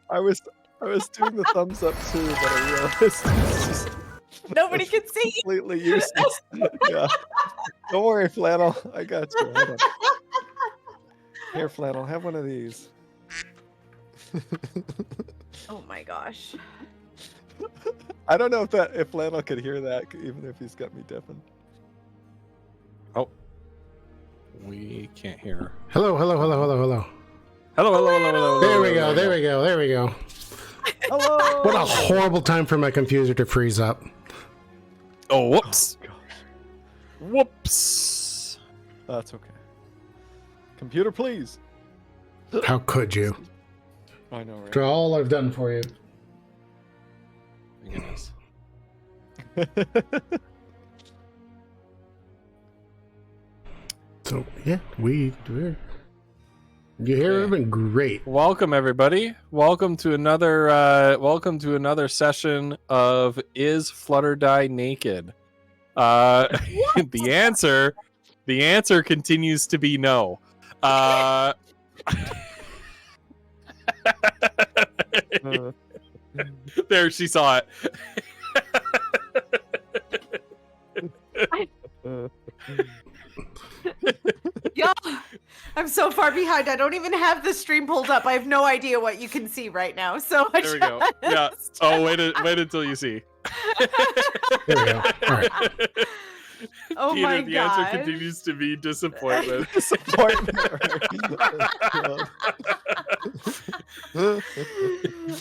I was doing the thumbs up too, but I realized it's just Nobody can see. completely useless. Yeah. Don't worry, Flannel. I got you. Hold on. Here, Flannel, have one of these. Oh my gosh. I don't know if Flannel could hear that, even if he's got me deafened. Oh, we can't hear. Hello. Hello. There we go. Hello. What a horrible time for my computer to freeze up. Oh, whoops. Oh, gosh. Whoops. That's okay. Computer, please. How could you? I know, right? After all I've done for you. My goodness. So yeah, we're you hear Okay. been great. Welcome everybody. Welcome to another session of Is Flutter Die Naked? The answer continues to be no. There, she saw it. Yo, I'm so far behind. I don't even have the stream pulled up. I have no idea what you can see right now. So I There we go. Yeah. Oh, wait until you see. There we go. All right. Oh Peter, my the god. answer continues to be disappointment.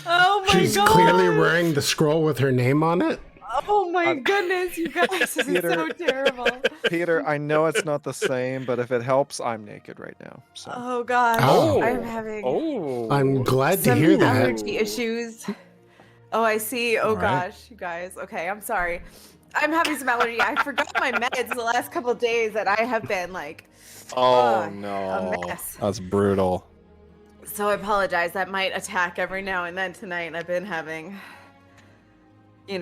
Oh my She's god. clearly wearing the scroll with her name on it. Oh my goodness, you guys, this is Peter. so terrible. Peter, I know it's not the same, but if it helps, I'm naked right now. So Oh gosh. Oh. I'm having I'm glad to some hear that. allergy issues. Oh, I see. Oh All right. gosh, you guys. Okay, I'm sorry. I'm having some allergy. I forgot my meds the last couple of days that I have been like Oh a no. mess. That's brutal. So I apologize. That might attack every now and then tonight. I've been having, you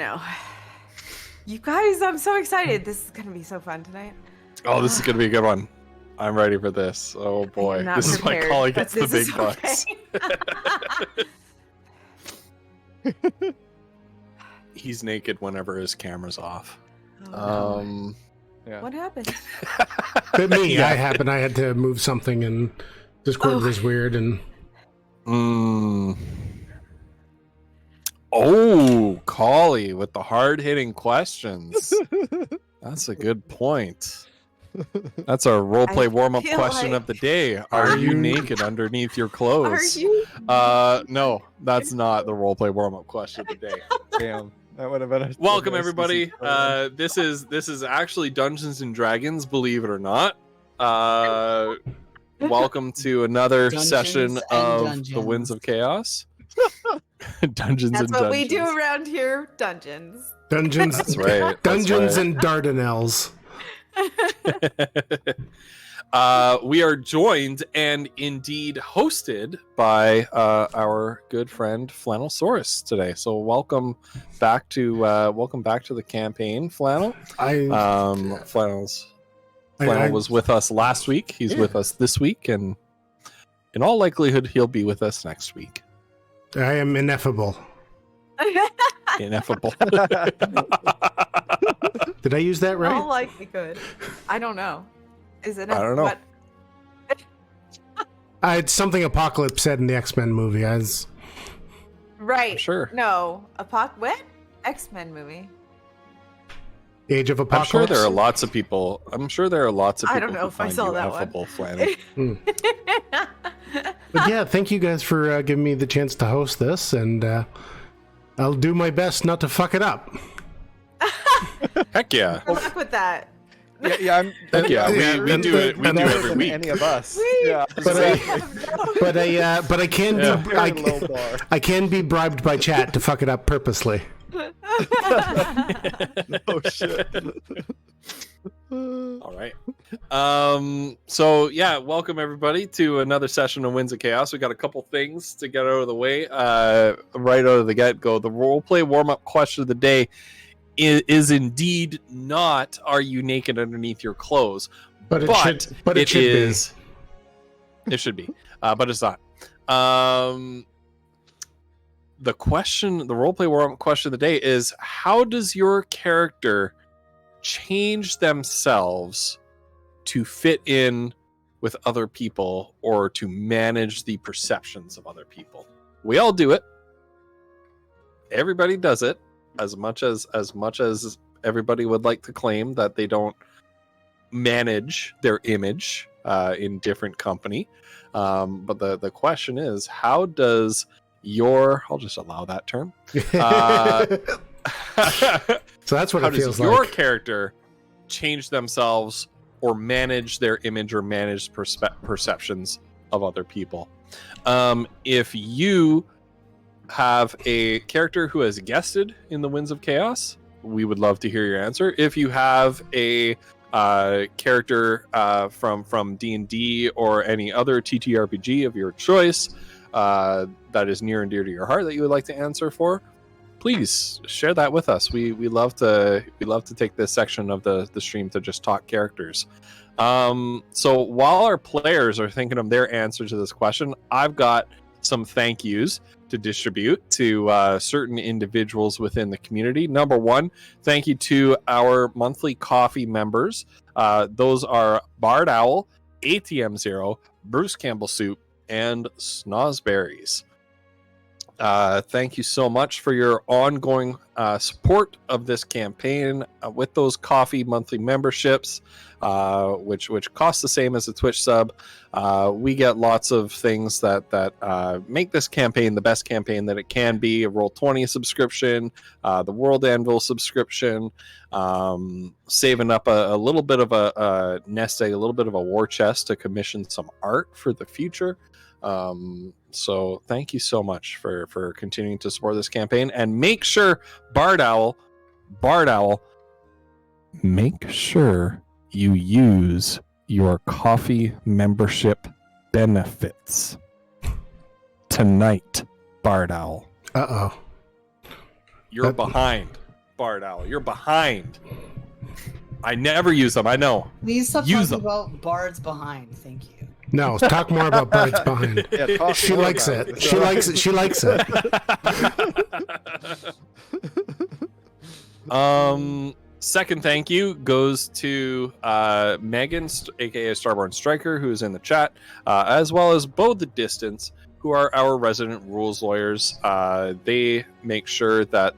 guys, I'm so excited. This is going to be so fun tonight. Oh, this is gonna be a good one. I'm ready for this. Oh boy. I'm not This is my prepared, call but against the this big is bucks. He's naked whenever his camera's off. Oh, no. yeah. What happened? But me, Yeah. I had to move something and Discord Oh. was weird and Oh, Collie with the hard-hitting questions. That's a good point. That's our roleplay I warm-up feel question like- of the day. Are you naked underneath your clothes? Are you? No, that's not the roleplay warm-up question of the day. Damn. That would have been a Welcome nice everybody. easy program. This is actually Dungeons and Dragons, believe it or not. Welcome to another Dungeons session and of Dungeons. the Winds of Chaos. Dungeons That's and what Dungeons. we do around here. Dungeons. dungeons. That's right. Dungeons that's and Dardanelles. right. We are joined and indeed hosted by our good friend Flannelsaurus today. So welcome back to the campaign, Flannel. Flannel was with us last week. He's Yeah. with us this week, and in all likelihood, he'll be with us next week. I am ineffable. Ineffable. Did I use that All right? likelihood. I don't know. Is it? I don't know. What? It's something Apocalypse said in the X-Men movie. Right. Sure. No. What? X-Men movie. Age of I'm Apocalypse. sure there are lots of people. I'm sure there are lots of I people don't know who if I find saw you that one. affable, Flannel. But yeah, thank you guys for giving me the chance to host this, and I'll do my best not to fuck it up. Heck yeah. Good luck with that. Yeah, I'm. Heck yeah. Yeah, We and- do it. We and do better every than week. any of us. Wait. Yeah. But I can Yeah. be Very low bar. I can be bribed by chat to fuck it up purposely. Oh shit. All right. So yeah, welcome everybody to another session of Winds of Chaos. We got a couple things to get out of the way. Right out of the get-go, the roleplay warm-up question of the day is indeed not "Are you naked underneath your clothes?" But it should. But it is. It should be, but it's not. the roleplay warm-up question of the day is: how does your character change themselves to fit in with other people or to manage the perceptions of other people? We all do it. Everybody does it, as much as everybody would like to claim that they don't manage their image in different company. But the question is, how does I'll just allow that term. So that's what how it feels does your like. character change themselves or manage their image or manage perceptions of other people? If you have a character who has guested in the Winds of Chaos, we would love to hear your answer. If you have a character from D&D or any other TTRPG of your choice that is near and dear to your heart that you would like to answer for, please share that with us. We love to take this section of the stream to just talk characters. So while our players are thinking of their answer to this question, I've got some thank yous to distribute to certain individuals within the community. Number one, thank you to our monthly coffee members. Those are Bard Owl, ATM Zero, Bruce Campbell Soup, and Snozberries. Thank you so much for your ongoing support of this campaign with those coffee monthly memberships, which cost the same as a Twitch sub. We get lots of things that make this campaign the best campaign that it can be. A Roll20 subscription, the World Anvil subscription, saving up a little bit of a nest egg, a little bit of a war chest to commission some art for the future. So thank you so much for continuing to support this campaign, and make sure Bard Owl, make sure you use your coffee membership benefits tonight, Bard Owl. Uh-oh. You're behind, Bard Owl. You're behind. I never use them. I know. Please stop Use talking them. about Bard's behind. Thank you. No, talk more about Bard's behind. Yeah, talk She more likes about it. She likes it. She likes it. Second thank you goes to Megan, aka Starborn Striker, who is in the chat, as well as Bo the Distance, who are our resident rules lawyers. They make sure that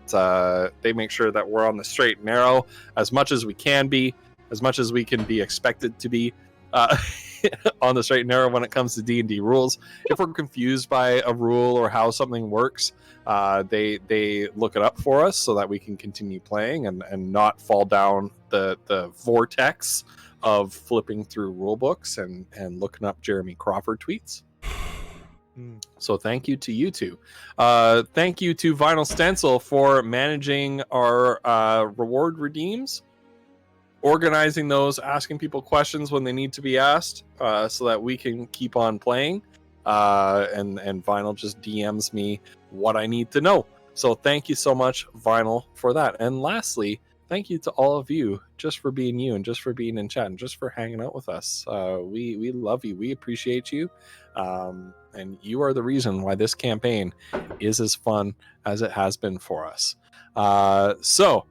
we're on the straight and narrow as much as we can be, as much as we can be expected to be. On the straight and narrow when it comes to D&D rules. If we're confused by a rule or how something works, they look it up for us so that we can continue playing and not fall down the vortex of flipping through rule books and looking up Jeremy Crawford tweets. So thank you to you two. Thank you to Vinyl Stencil for managing our reward redeems, organizing those, asking people questions when they need to be asked, so that we can keep on playing. And Vinyl just DMs me what I need to know. So thank you so much, Vinyl, for that. And lastly, thank you to all of you just for being you and just for being in chat and just for hanging out with us. We love you. We appreciate you. And you are the reason why this campaign is as fun as it has been for us. So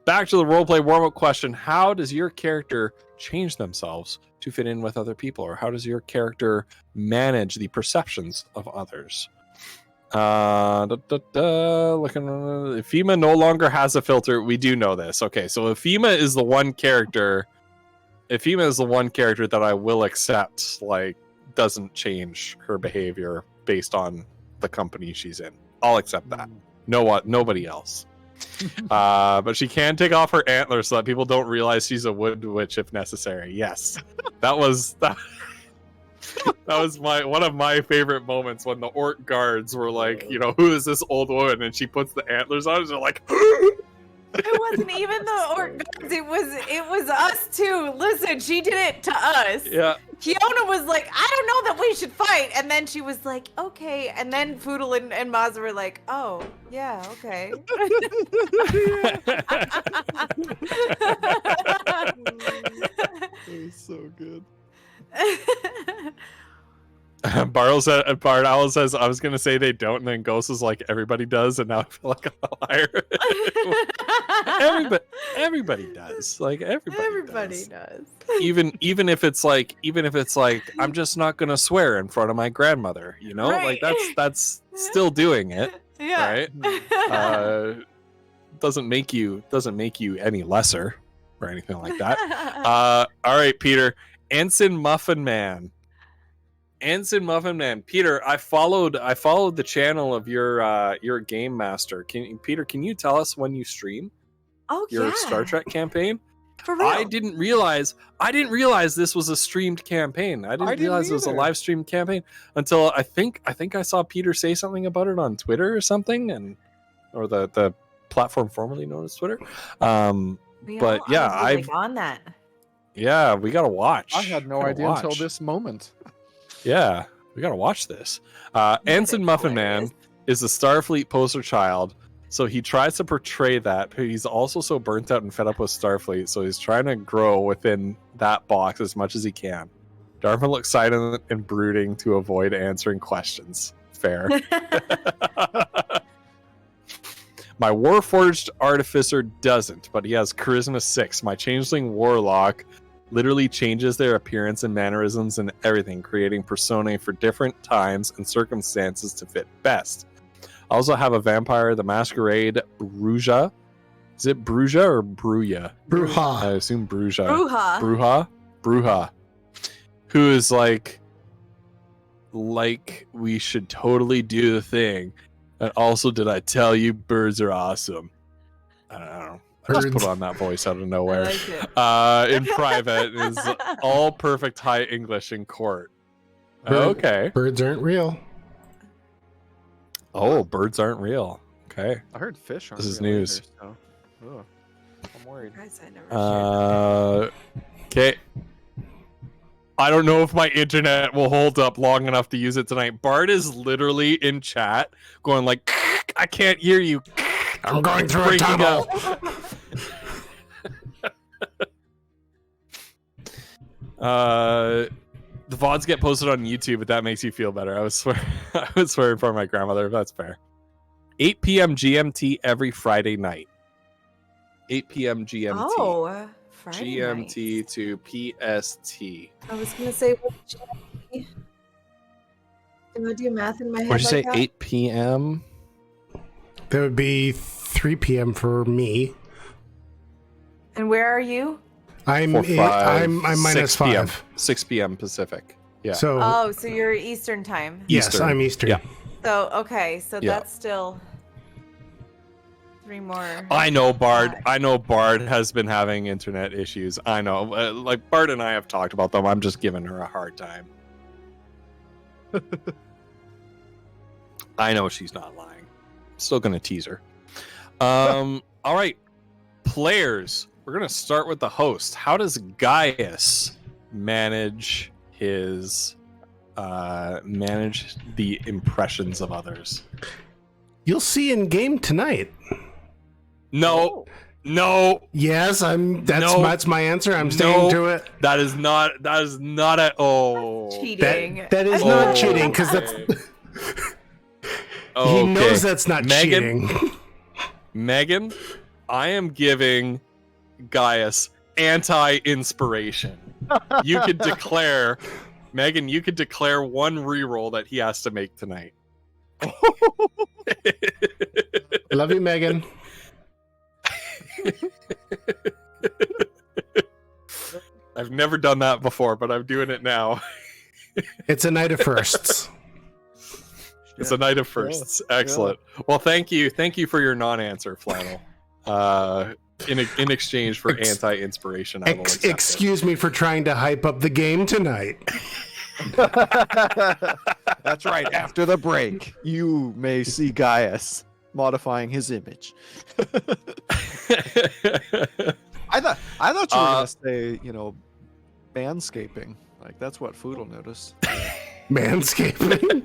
back to the roleplay warm-up question. How does your character change themselves to fit in with other people? Or how does your character manage the perceptions of others? Afema no longer has a filter. We do know this. Okay, so Afema is the one character that I will accept, like, doesn't change her behavior based on the company she's in. I'll accept that. Nobody else. But she can take off her antlers so that people don't realize she's a wood witch if necessary. Yes, that was one of my favorite moments when the orc guards were like, you know, who is this old woman? And she puts the antlers on, and they're like, It wasn't even the orc guards. It was us too. Listen, she did it to us. yeah. Fiona was like, I don't know that we should fight. And then she was like, okay. And then Foodle and Mazza were like, oh, yeah, okay. It was so good. Bard Owl says, I was gonna say they don't, and then Ghost is like, everybody does, and now I feel like a liar. everybody does. Like everybody does. Even if it's like I'm just not gonna swear in front of my grandmother, you know? Right. Like that's still doing it. Yeah. Right? Doesn't make you any lesser or anything like that. All right, Peter. Ensign Muffin Man. Peter, I followed the channel of your game master. Can you tell us when you stream your Star Trek campaign? For real. I didn't realize this was a streamed campaign. I didn't realize it was a live streamed campaign until I think I saw Peter say something about it on Twitter or something, or the platform formerly known as Twitter. But yeah, I've on that. Yeah, we gotta watch. I had no idea until this moment. Yeah, we gotta watch this. Ensign Muffin Man is a Starfleet poster child, so he tries to portray that, but he's also so burnt out and fed up with Starfleet, so he's trying to grow within that box as much as he can. Darvin looks silent and brooding to avoid answering questions. Fair. My Warforged Artificer doesn't, but he has Charisma 6. My Changeling Warlock literally changes their appearance and mannerisms and everything, creating personae for different times and circumstances to fit best. I also have a Vampire the Masquerade Bruja. Is it Bruja or Bruja? Bruja. I assume Bruja. Bruja. Who is like we should totally do the thing. And also, did I tell you birds are awesome? I don't know. I just put on that voice out of nowhere. I like it. In private is all perfect high English in court. Okay. Birds aren't real. Oh, birds aren't real. Okay. I heard fish aren't This is real news. either, so. I'm worried. Guys, I never shared Okay. I don't know if my internet will hold up long enough to use it tonight. Bart is literally in chat going like, I can't hear you. I'm going through a tunnel. The VODs get posted on YouTube, but that makes you feel better. I was swearing for my grandmother, if that's fair. 8 p.m. GMT every Friday night. 8 p.m. GMT. Oh, Friday GMT nights. to PST. I was gonna say, what GMT? Can I do math in my head? What did you say? that? 8 p.m. That would be 3 p.m. for me. And where are you? I'm minus 6 p.m. 5. 6 p.m. Pacific. Yeah. So Oh, so you're Eastern time. yes, Eastern. I'm Eastern. Yeah. So okay, so Yeah. that's still 3 more. I know Bard. I know Bard has been having internet issues. I know. Like Bard and I have talked about them. I'm just giving her a hard time. I know she's not lying. Still gonna tease her. All right, players. We're gonna start with the host. How does Gaius manage his manage the impressions of others? You'll see in game tonight. No, no, Yes, No. that's my answer. I'm staying to it. that is not at all. Cheating. That is Oh, not cheating because that's Okay. he knows that's not Megan? cheating. Megan, I am giving Gaius anti-inspiration. You could declare, Megan, you could declare one reroll that he has to make tonight. Love you, Megan. I've never done that before, but I'm doing it now. It's a night of firsts. It's a night of firsts. Excellent. Well, thank you for your non-answer, Flannel. In exchange for anti-inspiration, I will accept it. Excuse me for trying to hype up the game tonight. That's right. After the break, you may see Gaius modifying his image. I thought you were gonna say, manscaping. Like that's what Foodle noticed. Manscaping.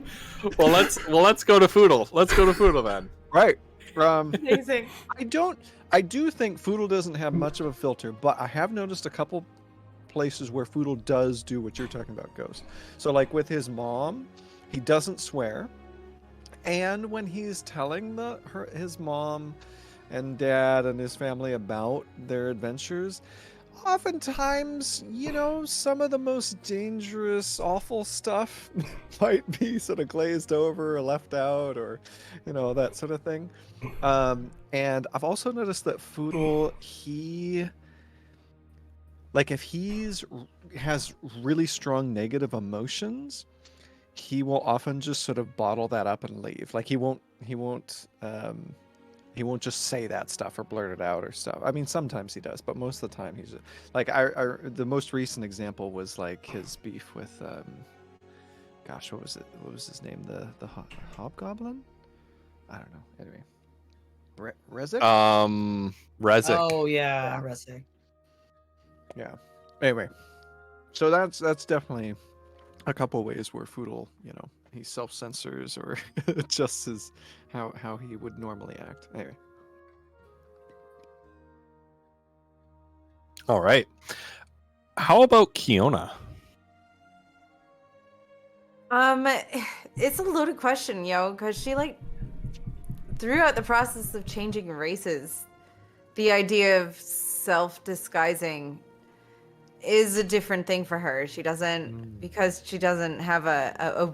well, let's go to Foodle. Let's go to Foodle then. Right. Amazing. I do think Foodle doesn't have much of a filter, but I have noticed a couple places where Foodle does do what you're talking about, Ghost. So like with his mom, he doesn't swear. And when he's telling his mom and dad and his family about their adventures, oftentimes, some of the most dangerous, awful stuff might be sort of glazed over or left out, or, that sort of thing. And I've also noticed that Foodle, if has really strong negative emotions, he will often just sort of bottle that up and leave. Like he won't just say that stuff or blurt it out or stuff. I mean, sometimes he does, but most of the time he's like, the most recent example was like his beef with, gosh, what was it? What was his name? The hobgoblin? I don't know. Anyway, Rezik? Rezik. Oh yeah, Rezik. Yeah. Anyway, so that's definitely a couple ways where Foodle, he self-censors or adjusts his how he would normally act. Anyway. All right. How about Kiona? It's a loaded question, because she throughout the process of changing races, the idea of self-disguising is a different thing for her. She doesn't, because she doesn't have a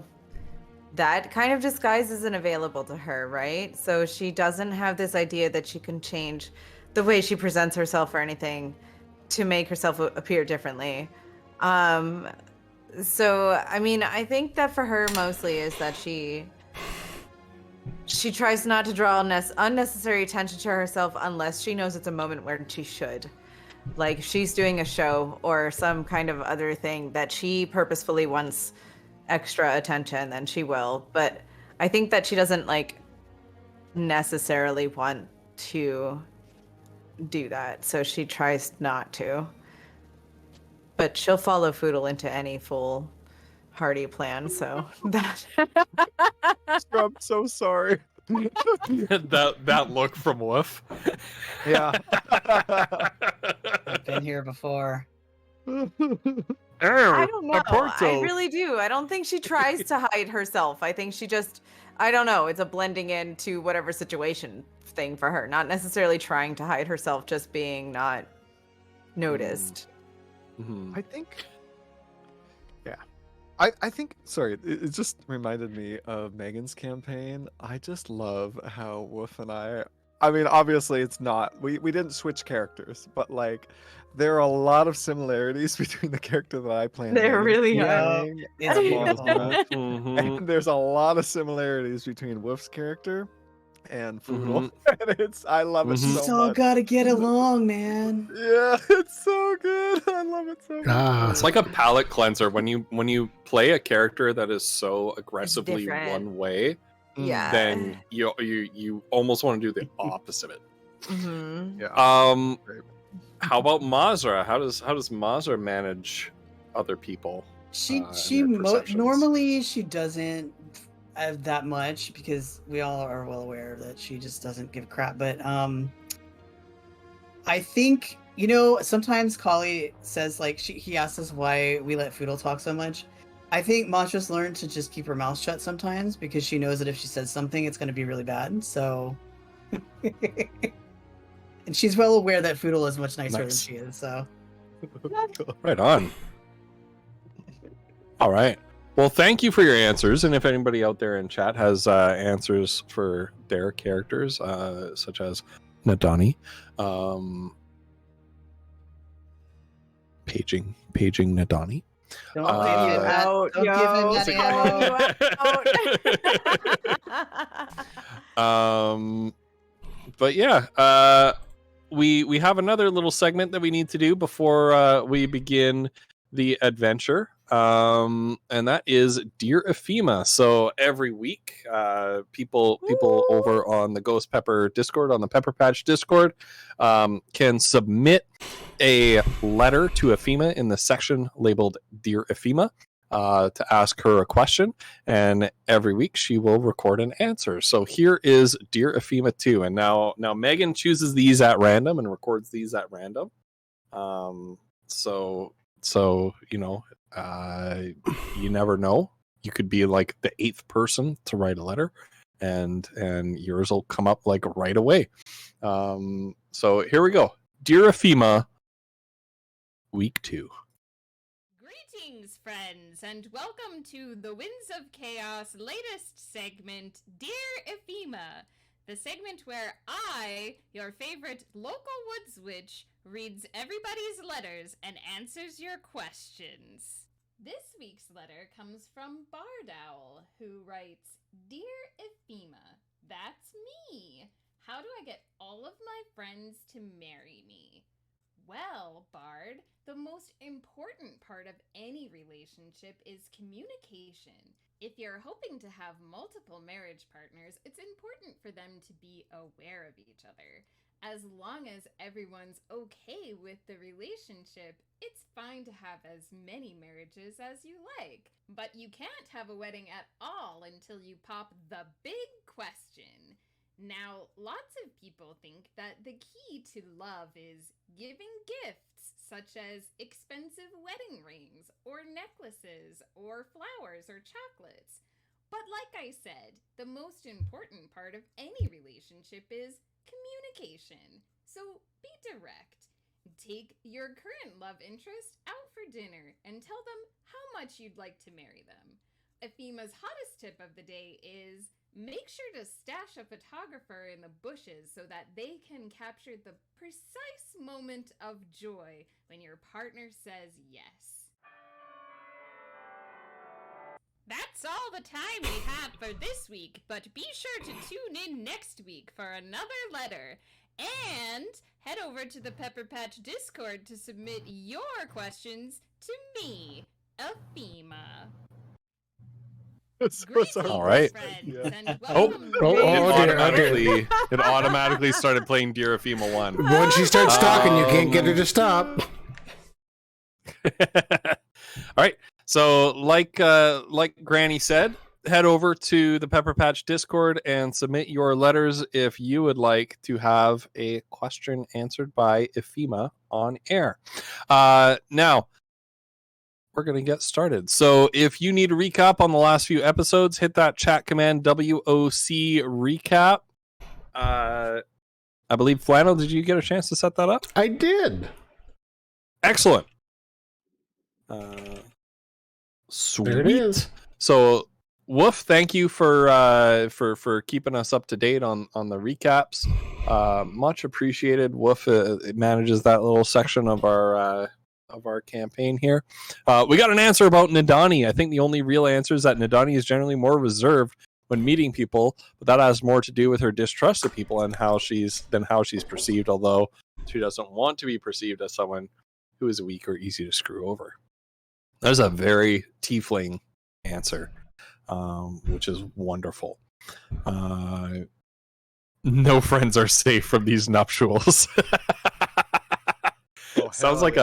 that kind of disguise isn't available to her, right? So she doesn't have this idea that she can change the way she presents herself or anything to make herself appear differently. So, I mean, I think that for her mostly is that she tries not to draw unnecessary attention to herself unless she knows it's a moment where she should. Like, if she's doing a show or some kind of other thing that she purposefully wants extra attention, then she will. But I think that she doesn't, necessarily want to do that, so she tries not to. But she'll follow Foodle into any foolhardy plan, so that... I'm so sorry. that look from Wolf. Yeah. I've been here before. I don't know. I really do. I don't think she tries to hide herself. I think she just, I don't know. It's a blending into whatever situation thing for her. Not necessarily trying to hide herself, just being not noticed. Mm-hmm. I think. Yeah. I think, sorry, it just reminded me of Megan's campaign. I just love how Wolf and I mean, obviously it's not, we didn't switch characters, but there are a lot of similarities between the character that I play. There really are. and It's beautiful. Mm-hmm. and there's a lot of similarities between Wolf's character and Foodle. And I love it Mhm. so So all much. gotta get along, man. Yeah, it's so good. I love it so much. Ah, It's like a palate cleanser when you play a character that is so aggressively different. one way, Yeah. then you almost want to do the opposite of it. Mm-hmm. Yeah. Great. How about Mazra? How does Mazra manage other people? She and their perceptions? normally she doesn't have that much because we all are well aware that she just doesn't give a crap. But I think sometimes Kali says he asks us why we let Foodle talk so much. I think Mazra's learned to just keep her mouth shut sometimes because she knows that if she says something, it's going to be really bad. So, and she's well aware that Foodle is much nicer than she is. So, Right on. All right. Well, thank you for your answers. And if anybody out there in chat has answers for their characters, such as Nadani, paging Nadani. don't give him that. out, Don't give him that ammo. But yeah, we have another little segment that we need to do before we begin the adventure, and that is Dear Afema. So every week, people over on the Ghost Pepper Discord, on the Pepper Patch Discord, can submit a letter to Afema in the section labeled Dear Afema, to ask her a question, and every week she will record an answer. So here is Dear Afema 2, and now Megan chooses these at random and records these at random. So So, you never know. You could be like the 8th person to write a letter, and yours will come up like right away. So here we go. Dear Afema, week 2. Greetings, friends, and welcome to the Winds of Chaos latest segment, Dear Afema, the segment where I, your favorite local woods witch, reads everybody's letters and answers your questions. This week's letter comes from Bard Owl, who writes, Dear Afema, that's me. How do I get all of my friends to marry me? Well, Bard, the most important part of any relationship is communication. If you're hoping to have multiple marriage partners, it's important for them to be aware of each other. As long as everyone's okay with the relationship, it's fine to have as many marriages as you like. But you can't have a wedding at all until you pop the big question. Now, lots of people think that the key to love is giving gifts, such as expensive wedding rings, or necklaces, or flowers, or chocolates. But like I said, the most important part of any relationship is communication. So be direct. Take your current love interest out for dinner and tell them how much you'd like to marry them. Afema's hottest tip of the day is make sure to stash a photographer in the bushes so that they can capture the precise moment of joy when your partner says yes. That's all the time we have for this week, but be sure to tune in next week for another letter. And head over to the Pepper Patch Discord to submit your questions to me, Afema. Greetings, All right. friends, Yeah. and Oh, welcome it automatically started playing Dear Afema 1. Once she starts talking, you can't get her to stop. All right. So like Granny said, head over to the Pepper Patch Discord and submit your letters if you would like to have a question answered by Afema on air. Now, we're going to get started. So if you need a recap on the last few episodes, hit that chat command WOC recap. I believe Flannel, did you get a chance to set that up? I did. Excellent. Sweet. There it is. So Woof, thank you for keeping us up to date on the recaps. Much appreciated. Woof manages that little section of our campaign here. We got an answer about Nadani. I think the only real answer is that Nadani is generally more reserved when meeting people, but that has more to do with her distrust of people and how she's perceived, although she doesn't want to be perceived as someone who is weak or easy to screw over. That's a very tiefling answer, which is wonderful. No friends are safe from these nuptials. Sounds like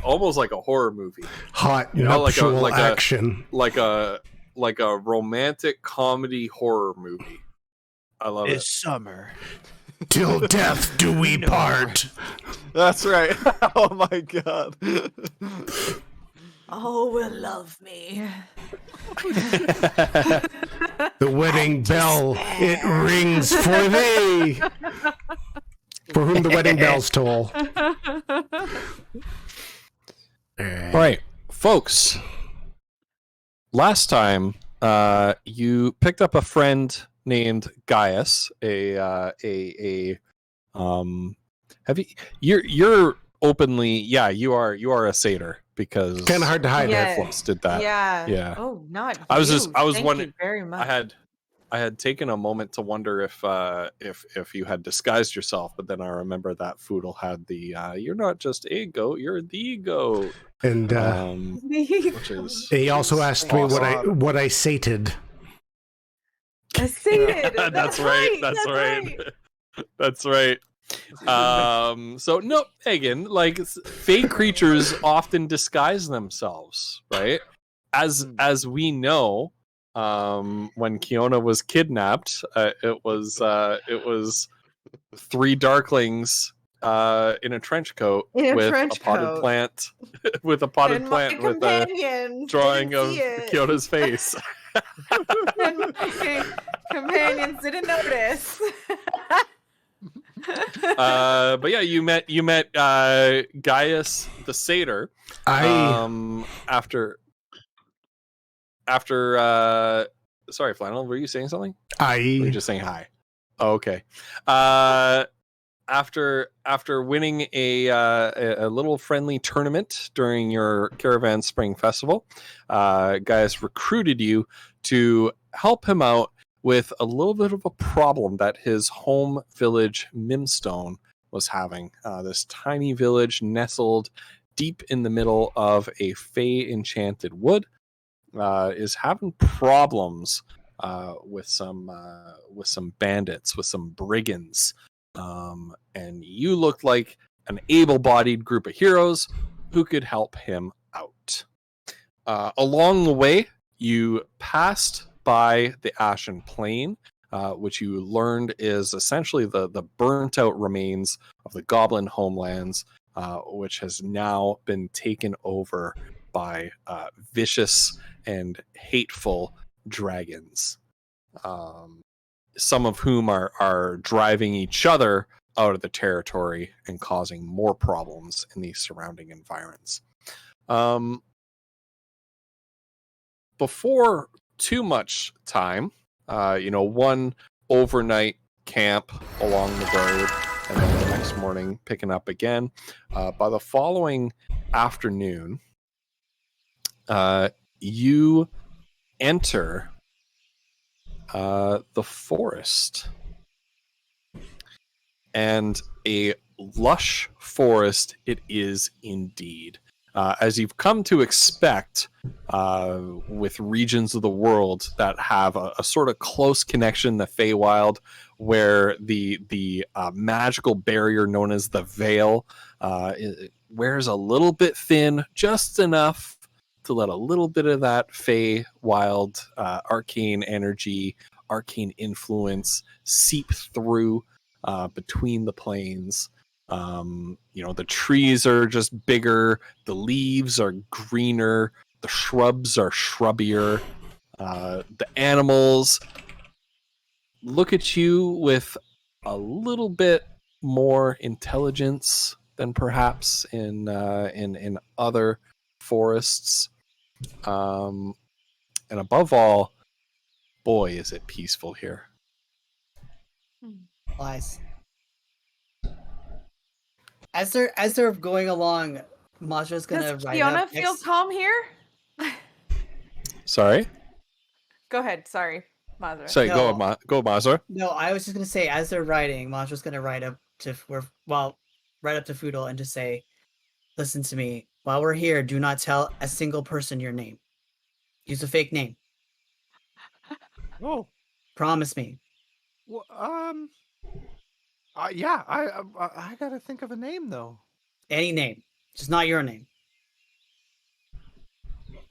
almost like a horror movie. Hot You know, nuptial action. Like a romantic comedy horror movie. I love it. It's summer. Till death do we part. That's right. Oh my god. Oh, will love me. The wedding bell, it rings for thee. For whom the wedding bells toll. All right, folks. Last time, you picked up a friend named Gaius. You're openly, you are a satyr because Kind of hard to hide Yeah. it. Flips did that. Yeah. Yeah. Oh, not I was you. Thank wondering. you very much. I had taken a moment to wonder if you had disguised yourself, but then I remember that Foodle had the you're not just a goat, you're the goat. And Which is he also asked me what I sated. I sated. That's right. That's right. That's right. So no, Hagen, like fey creatures often disguise themselves, right? As we know, when Kiona was kidnapped, it was 3 darklings in a trench coat In a with trench a potted coat. plant, with a potted And my plant with a companions drawing didn't of see it. Kyoto's face. And my companions didn't notice. But yeah, you met Gaius the satyr. After sorry, Flannel, were you saying something? Or were you just saying hi? Oh, okay. After winning a little friendly tournament during your Caravan Spring Festival, Gaius recruited you to help him out with a little bit of a problem that his home village, Mimstone, was having. This tiny village nestled deep in the middle of a fey enchanted wood is having problems with some bandits, with some brigands. And you looked like an able-bodied group of heroes who could help him out. Along the way, you passed by the Ashen Plain, which you learned is essentially the burnt-out remains of the Goblin homelands, which has now been taken over by vicious and hateful dragons. Some of whom are driving each other out of the territory and causing more problems in the surrounding environs. Before too much time, one overnight camp along the road, and then the next morning picking up again. By the following afternoon, you enter the forest, and a lush forest it is indeed, as you've come to expect with regions of the world that have a sort of close connection, the Feywild, where the magical barrier known as the Veil wears a little bit thin, just enough to let a little bit of that Feywild arcane energy, arcane influence seep through between the planes. The trees are just bigger, the leaves are greener, the shrubs are shrubbier, the animals look at you with a little bit more intelligence than perhaps in other forests. And above all, boy, is it peaceful here. Lies. As they're going along, Masha's gonna Does ride Fiona up feel next. calm here? Sorry? Go ahead. Sorry, Mazra. Sorry, No. go, Mazar. No, I was just gonna say, as they're riding, Masha's gonna ride up to Foodle and just say, "Listen to me. While we're here, do not tell a single person your name. Use a fake name. Oh, Promise me." well, yeah. I gotta think of a name though. Any name, just not your name.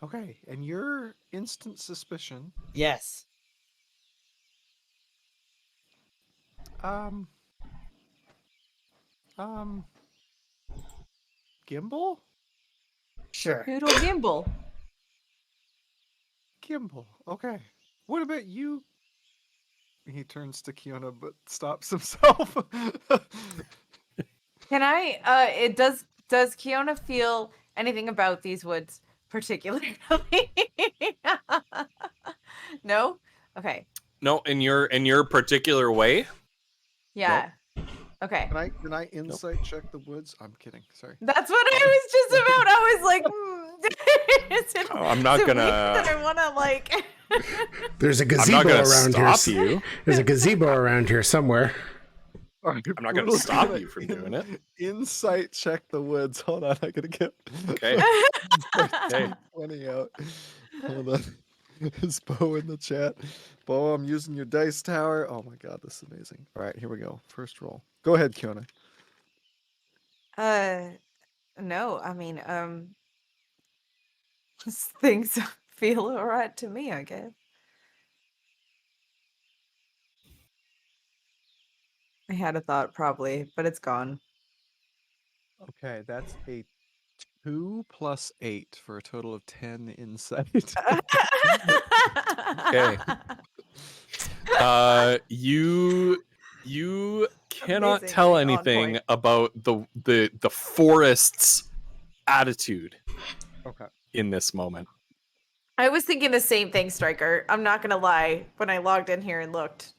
Okay, and your instant suspicion. Yes. Gimbal. Sure. Poodle Gimbal. Gimbal. Okay. What about you? He turns to Kiona, but stops himself. Can I? Does Kiona feel anything about these woods particularly? No. Okay. No, in your particular way. Yeah. Okay. Can I insight check the woods? I'm kidding. Sorry. That's what I was just about. I was like, is it, I'm not is it gonna- weird that I want to like. There's a I'm not gazebo gonna around here. stop you. There's a gazebo around here somewhere. All right, I'm not gonna Poodle's stop gonna you from doing it. Insight check the woods. Hold on, I gotta get. Okay. Hey. 20 out. Hold on. Is Bo in the chat? Bo, I'm using your dice tower. Oh my god, this is amazing. All right, here we go. First roll. Go ahead, Kiona. No, I mean, things feel alright to me, I guess. I had a thought probably, but it's gone. Okay, that's a 2 plus 8 for a total of 10 insight. Okay. You cannot tell Amazingly on anything point. about the forest's attitude Okay. in this moment. I was thinking the same thing, Striker. I'm not gonna lie. When I logged in here and looked,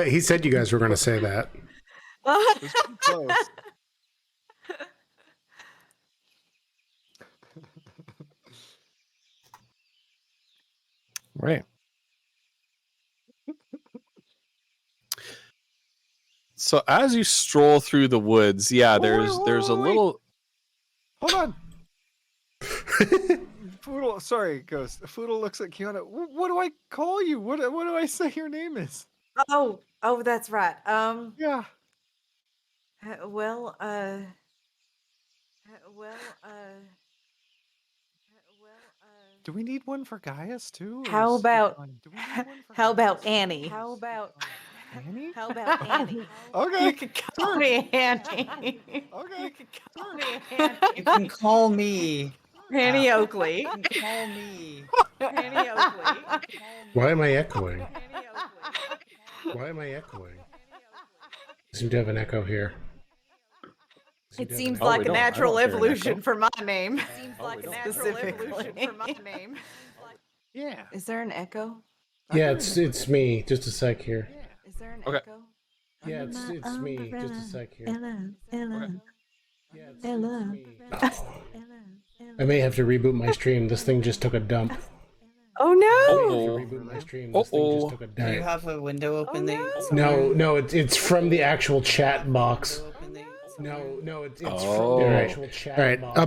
He said you guys were going to say that. It's pretty close. Right. So as you stroll through the woods, yeah, there's a wait. little. Hold on. Foodle, sorry, Ghost. Foodle looks at Kiana. What do I call you? What do I say your name is? oh, that's right. Yeah. Well, Do we need one for Gaius too? or How is he about- fine? Do we need one for how about Gaius? Annie? How about Annie? How about Annie? Okay. You could call me Annie. Okay. You could call me Annie. You can call me. Annie Oakley. You can call me. Annie Oakley. Why am I echoing? Why am I echoing? I seem to have an echo here. It seems Oh, like we a don't- I natural don't hear an evolution echo. for my name. Seems Oh, like we a don't. natural evolution for my name. Yeah. Is there an echo? Yeah, it's me. Just a sec here. Is there an Okay. echo? Yeah, it's me. Just a sec here. Hello. Yeah, it's Hello. me. I may have to reboot my stream. This thing just took a dump. Oh I may no! have to reboot my stream. This thing just took a Do you dump. have a window open? No, it's from the actual chat box. Open the- No, it's Oh. from the actual chat box. All right,